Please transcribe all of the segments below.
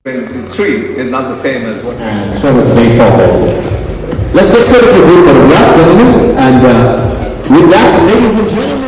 23 is not the same as what. And so was the big photo. Let's get started with a group photograph, gentlemen. And with that, ladies and gentlemen.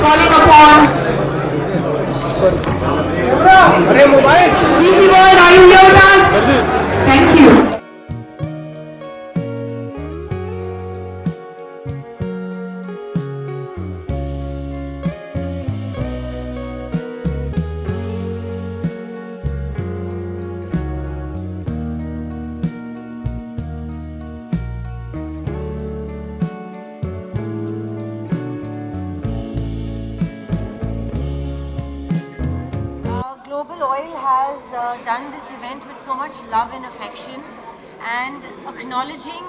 Calling upon Vicky World, are you here with us? Thank you. Global Oil has done this event with so much love and affection, and acknowledging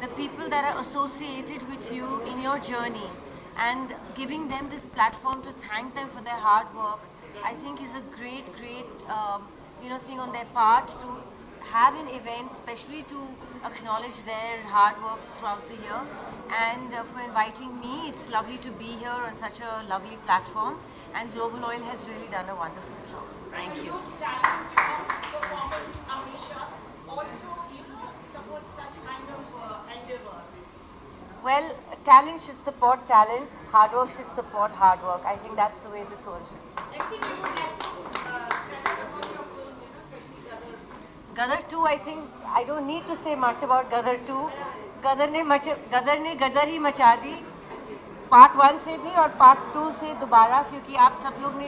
the people that are associated with you in your journey and giving them this platform to thank them for their hard work, I think is a great thing on their part, to have an event especially to acknowledge their hard work throughout the year, and for inviting me. It's lovely to be here on such a lovely platform, and Global Oil has really done a wonderful job. Thank you. Performance, Amisha, also, support such kind of endeavor. Well, talent should support talent, hard work should support hard work. I think that's the way this world should be. I think you would like to tell about your film, especially Gadar 2, I think I don't need to say much about Gadar 2. Gadar ने गदर ही मचा दी, part 1 से भी और part 2 से दोबारा, क्योंकि आप सब लोग ने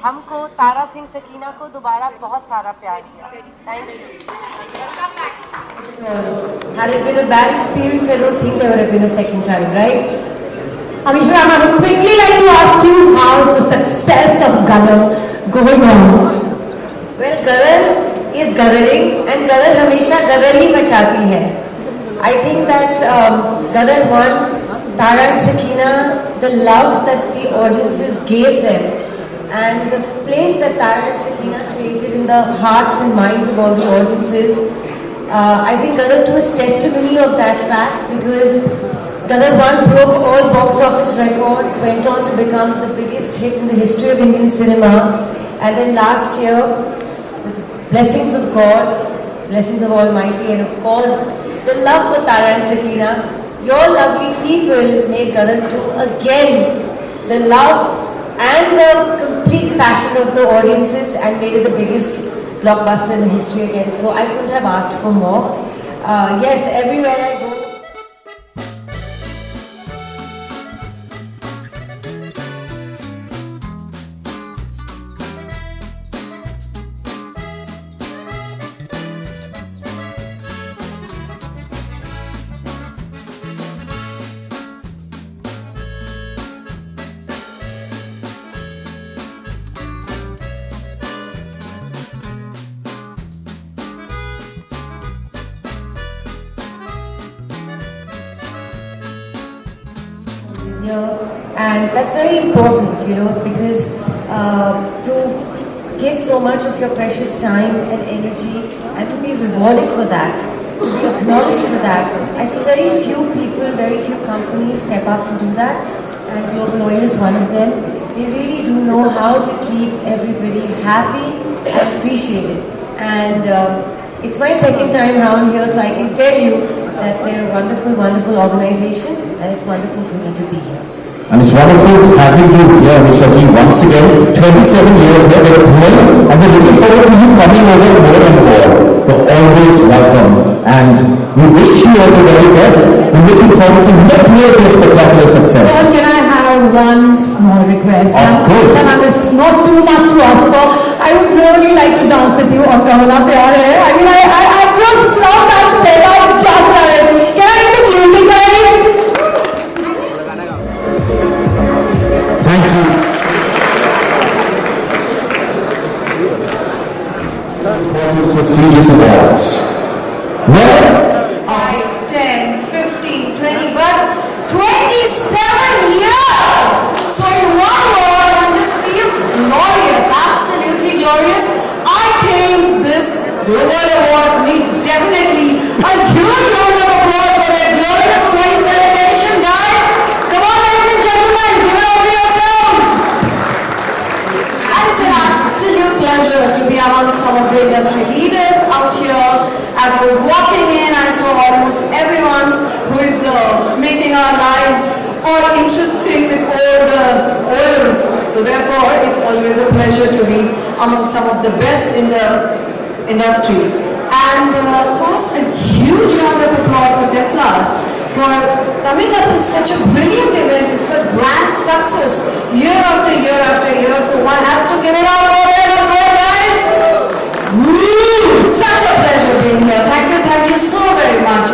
हमको तारा सिंह सकीना को दोबारा बहुत सारा प्यार दिया. Thank you. Had it been a bad experience, I don't think there would have been a second time, right? Amisha, I would quickly like to ask you, how is the success of Gadar going on? Well, Gadar is Gadaring, and Gadar hamesha Gadar hi machati hai. I think that Gadar 1, Tara and Sakina, the love that the audiences gave them, and the place that Tara and Sakina created in the hearts and minds of all the audiences, I think Gadar 2 is testimony of that fact, because Gadar 1 broke all box office records, went on to become the biggest hit in the history of Indian cinema, and then last year, with the blessings of God, blessings of Almighty, and of course the love for Tara and Sakina, your lovely people made Gadar 2 again the love and the complete passion of the audiences, and made it the biggest blockbuster in the history again. So I couldn't have asked for more. Yes, everywhere I go. And that's very important, you know, because to give so much of your precious time and energy and to be rewarded for that, to be acknowledged for that, I think very few people, very few companies step up and do that, and Global Oil is one of them. They really do know how to keep everybody happy and appreciated. And it's my second time around here, so I can tell you that they're a wonderful, wonderful organization, and it's wonderful for me to be here. And it's wonderful having you here, Amisha ji, once again. 27 years here, we're thrilled, and we're looking forward to you coming over more and more. You're always welcome, and we wish you all the very best. We're looking forward to yet more of your spectacular success. First, can I have one small request? Of course. And it's not too much to ask for. I would really like to dance with you on Kamala Pyar Hai. I mean, I just love that step. I just love it. Can I get the music, guys? Thank you. Important prestigious awards. Well, 5, 10, 15, 20, but 27 years! So in one word, one just feels glorious, absolutely glorious. I think this Global Awards needs definitely a huge round of applause for their glorious 27th edition, guys. Come on, ladies and gentlemen, give it up for yourselves. And it's an absolute pleasure to be among some of the industry leaders out here. As I was walking in, I saw almost everyone who is making our lives all interesting with all the oils. So therefore, it's always a pleasure to be among some of the best in the industry. And of course, a huge round of applause for Deflas for coming up with such a brilliant event, with such grand success year after year after year. So one has to give it up for them as well, guys. Such a pleasure being here. Thank you so very much.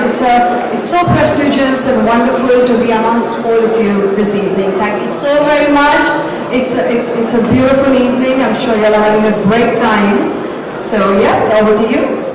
It's so prestigious and wonderful to be amongst all of you this evening. Thank you so very much. It's a beautiful evening. I'm sure you're having a great time. So yeah, over to you.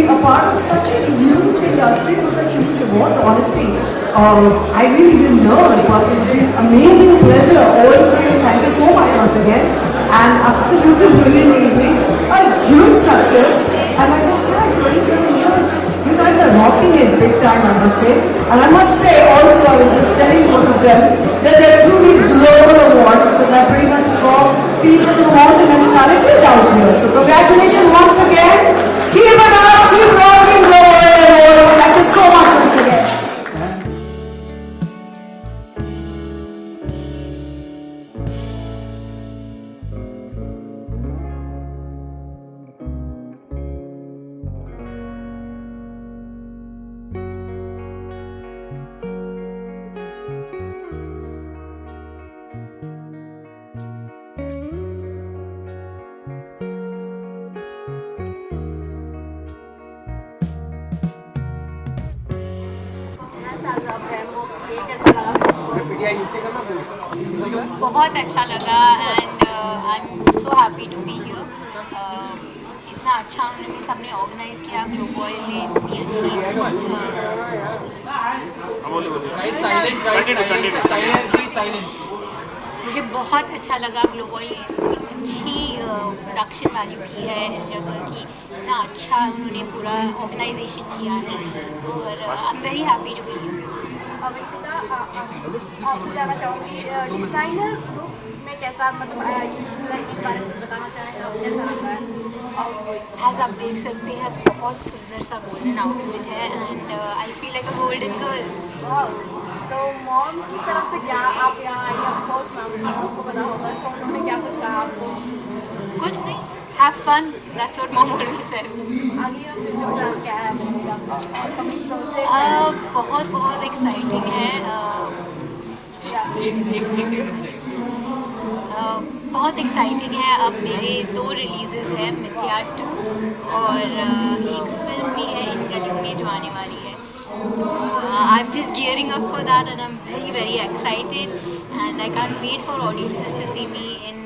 be a part of such a huge industry and such huge awards. Honestly, I really didn't know, but it's been amazing pleasure. All of you, thank you so much once again, and absolutely brilliant evening, a huge success. And like I said, 27 years, you guys are rocking it big time, I must say. And I must say also, I was just telling both of them that they're truly global awards, because I pretty much saw people from all the nationalities out here. So congratulations once again. Keep it up, keep rocking global awards. Thank you so much once again. बहुत अच्छा लगा and I am so happy to be here. इतना अच्छा हम लोग सबने organise किया, global ने इतनी अच्छी मुझे बहुत अच्छा लगा। ग्लोबल ने अच्छी प्रोडक्शन वैल्यू की है इस जगह की, इतना अच्छा उन्होंने पूरा ऑर्गेनाइजेशन किया है और I am very happy to be here. आपसे जाना चाहूँगी डिज़ाइनर ग्रुप में कैसा मतलब आया, के बारे में बताना चाहें आप, कैसा लगा है? एज आप देख सकते हैं बहुत सुंदर सा गोल्डन आउटफिट है and I feel like a golden girl. तो मॉम की तरफ से क्या आप यहाँ आई, ऑफ कोर्स मैम आपको पता होगा, तो उन्होंने क्या कुछ कहा आपको? कुछ नहीं, have fun, that's what mom always said. आगे अब जो प्लान क्या है कमिंग प्रोजेक्ट? बहुत बहुत एक्साइटिंग है। बहुत एक्साइटिंग है। अब मेरे 2 रिलीजेस हैं, मिथ्या 2 और एक फिल्म भी है इन गलियों में जो आने वाली है। तो I am just gearing up for that and I am very very excited and I can't wait for audiences to see me in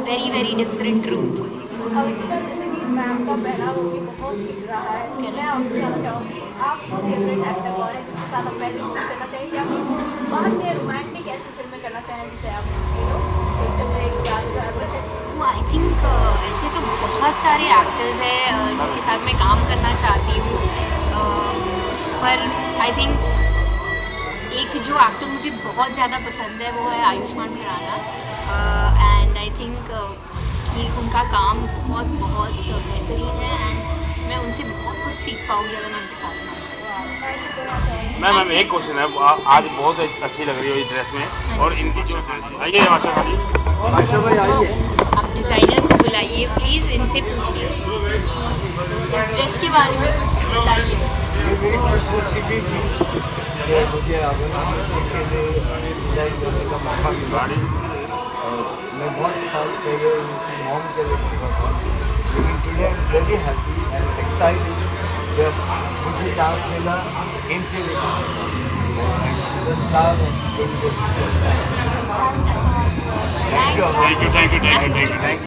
very very different रूप। जैसे कि मैम का पहला वो भी बहुत दिख रहा है, मैं आपसे जानना चाहूँगी आपको फेवरेट एक्टर कौन है जिसके साथ आप पहले मूवी करना चाहिए या फिर बाद में रोमांटिक ऐसी फिल्में करना चाहें जिसे आप आई थिंक ऐसे तो बहुत सारे एक्टर्स हैं जिसके साथ मैं काम करना चाहती हूँ, पर आई थिंक एक जो एक्टर मुझे बहुत ज़्यादा पसंद है वो है Ayushmann Khurrana and I think कि उनका काम बहुत बहुत बेहतरीन है एंड मैं उनसे बहुत कुछ सीख पाऊँगी अगर मैं उनके साथ हूँ। मैम एक क्वेश्चन है, आज बहुत अच्छी लग रही है इस ड्रेस में और इनकी जो आइए आशा भाई आइए, आप डिज़ाइनर को बुलाइए प्लीज़, इनसे पूछिए कि इस ड्रेस के बारे में कुछ बताइए। मेरी कोशिश भी थी कि मुझे अभिनय के लिए डिज़ाइन करने का मौका मिला और मैं बहुत साल पहले उनकी मॉम के लिए था, लेकिन today I am very happy and excited जब मुझे चांस मिला इन थैंक यू।